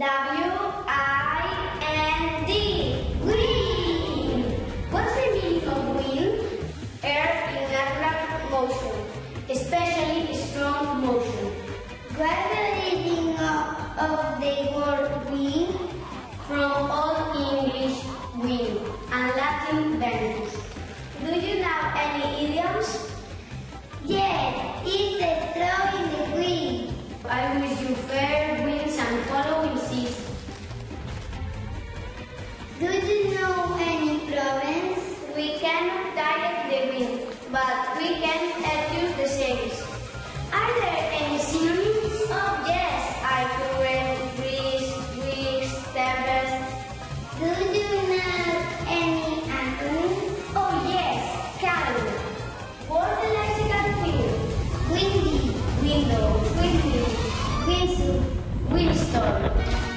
W-I-N-D. Wind. What's the meaning of wind? Air in natural motion, especially strong motion. What's the meaning of the word wind? From Old English wind and Latin ventus. Do you know any idioms? Yes, it's the throw in the wind. I wish you fair winds and following season. Do you know any province? We cannot direct the wind, but we can use the sails. Are there any synonyms? Oh yes, current, breeze, breeze, tempest. Do you know any antonyms? Oh yes, calm. Vortical wind. Windy, Window, windy, windsweep, windstorm.